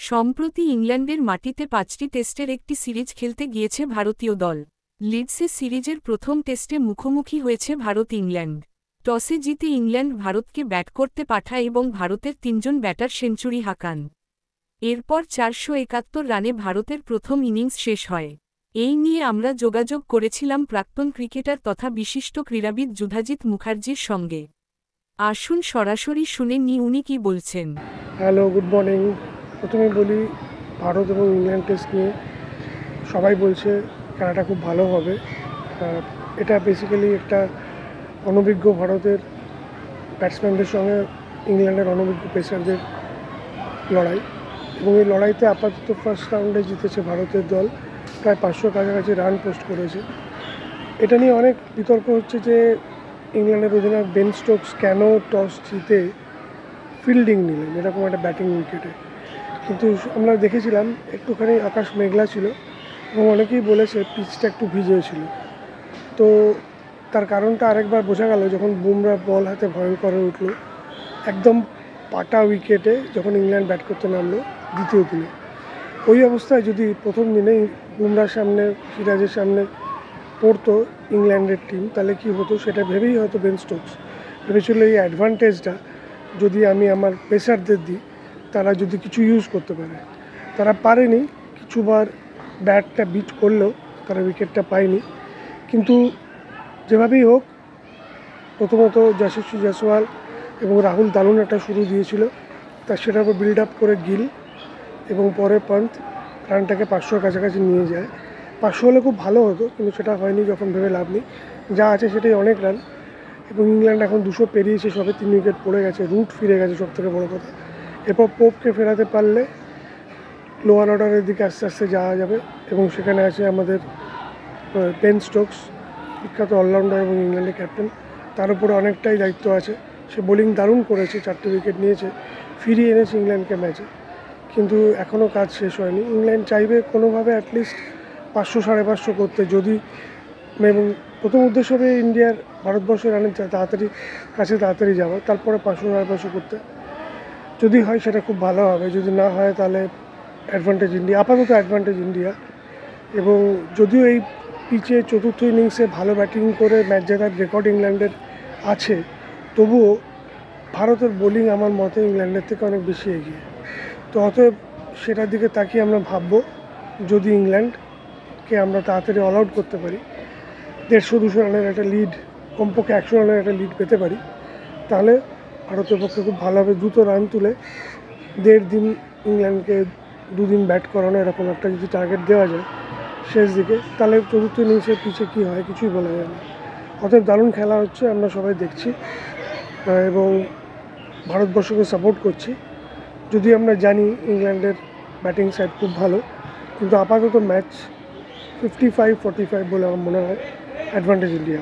সম্প্রতি ইংল্যান্ডের মাটিতে ৫টি টেস্টের একটি সিরিজ খেলতে গিয়েছে ভারতীয় দল। লিডসে সিরিজের প্রথম টেস্টে মুখোমুখি হয়েছে ভারত ইংল্যান্ড। টসে জিতে ইংল্যান্ড ভারতকে ব্যাট করতে পাঠায় এবং ভারতের ৩জন ব্যাটার সেঞ্চুরি হাঁকান। এরপর ৪৭১ রানে ভারতের প্রথম ইনিংস শেষ হয়। এই নিয়ে আমরা যোগাযোগ করেছিলাম প্রাক্তন ক্রিকেটার তথা বিশিষ্ট ক্রীড়াবিদ যুধাজিৎ মুখার্জির সঙ্গে। আসুন সরাসরি শুনে নি উনি কি বলছেন। Hello, good morning. প্রথমে বলি, ভারত এবং ইংল্যান্ড টেস্ট নিয়ে সবাই বলছে খেলাটা খুব ভালো হবে। এটা বেসিক্যালি একটা অনভিজ্ঞ ভারতের ব্যাটসম্যানদের সঙ্গে ইংল্যান্ডের অনভিজ্ঞ পেসারদের লড়াই, এবং এই লড়াইতে আপাতত ফার্স্ট রাউন্ডে জিতেছে ভারতের দল, প্রায় ৫০০ কাছাকাছি রান পোস্ট করেছে। এটা নিয়ে অনেক বিতর্ক হচ্ছে যে ইংল্যান্ডের অধিনায়ক বেন স্টোকস কেন টস জিতে ফিল্ডিং নিলেন এরকম একটা ব্যাটিং উইকেটে। কিন্তু আমরা দেখেছিলাম একটুখানি আকাশ মেঘলা ছিল এবং অনেকেই বলেছে পিচটা একটু ভিজে ছিল। তো তার কারণটা আরেকবার বোঝা গেল যখন বুমরা বল হাতে ভয়ঙ্কর হয়ে উঠল একদম পাটা উইকেটে, যখন ইংল্যান্ড ব্যাট করতে নামলো দ্বিতীয় দিনে। ওই অবস্থায় যদি প্রথম দিনেই বুমরার সামনে, সিরাজের সামনে পড়তো ইংল্যান্ডের টিম, তাহলে কি হতো সেটা ভেবেই হয়তো বেন স্টোকস ভেবেছিল এই অ্যাডভান্টেজটা যদি আমি আমার পেসারদের দিই তারা যদি কিছু ইউজ করতে পারে। তারা পারেনি, কিছুবার ব্যাটটা বিট করলেও তারা উইকেটটা পায়নি। কিন্তু যেভাবেই হোক, প্রথমত যশস্বী জয়সওয়াল এবং রাহুল দারুণ একটা শুরু দিয়েছিল, তা সেটার উপর বিল্ড আপ করে গিল এবং পরে পন্থ রানটাকে ৫০০ কাছাকাছি নিয়ে যায়। ৫০০ হলে খুব ভালো হতো, কিন্তু সেটা হয়নি। যখন ভেবে লাভ নেই, যা আছে সেটাই অনেক রান। এবং ইংল্যান্ড এখন ২০০ পেরিয়েছে, সবে ৩ উইকেট পড়ে গেছে, রুট ফিরে গেছে সবথেকে বড় কথা। এরপর পোপকে ফেরাতে পারলে লোয়ার অর্ডারের দিকে আস্তে আস্তে যাওয়া যাবে। এবং সেখানে আছে আমাদের বেন স্টোকস, বিখ্যাত অলরাউন্ডার এবং ইংল্যান্ডের ক্যাপ্টেন, তার উপরে অনেকটাই দায়িত্ব আছে। সে বোলিং দারুণ করেছে, 4টে উইকেট নিয়েছে, ফিরিয়ে এনেছে ইংল্যান্ডকে ম্যাচে। কিন্তু এখনও কাজ শেষ হয়নি। ইংল্যান্ড চাইবে কোনোভাবে অ্যাটলিস্ট ৫০০ ৫৫০ করতে, যদি এবং প্রথম উদ্দেশ্য হবে ইন্ডিয়ার ভারতবর্ষের রানের তাড়াতাড়ি যাওয়া, তারপরে ৫০০ ৫৫০ করতে। যদি হয় সেটা খুব ভালো হবে, যদি না হয় তাহলে অ্যাডভান্টেজ ইন্ডিয়া, আপাতত অ্যাডভান্টেজ ইন্ডিয়া। এবং যদিও এই পিচে চতুর্থ ইনিংসে ভালো ব্যাটিং করে ম্যাচ জেতার রেকর্ড ইংল্যান্ডের আছে, তবুও ভারতের বোলিং আমার মতে ইংল্যান্ডের থেকে অনেক বেশি এগিয়ে। তো অতএব সেটার দিকে তাকিয়ে আমরা ভাববো, যদি ইংল্যান্ডকে আমরা তাড়াতাড়ি অল আউট করতে পারি, ১৫০-২০০ রানের একটা লিড, কমপক্ষে ১০০ রানের একটা লিড পেতে পারি, তাহলে ভারতের পক্ষে খুব ভালো হবে। দ্রুত রান তুলে ১.৫ দিন ইংল্যান্ডকে ২ দিন ব্যাট করানো, এরকম একটা যদি টার্গেট দেওয়া যায় শেষ দিকে, তাহলে চতুর্থ ইনিংসের পিছে কী হয় কিছুই বলা যায় না। অতএব দারুণ খেলা হচ্ছে, আমরা সবাই দেখছি এবং ভারতবর্ষকে সাপোর্ট করছি। যদি আমরা জানি ইংল্যান্ডের ব্যাটিং সাইড খুব ভালো, কিন্তু আপাতত ম্যাচ 55-45 বলে আমার মনে হয় অ্যাডভান্টেজ ইন্ডিয়া।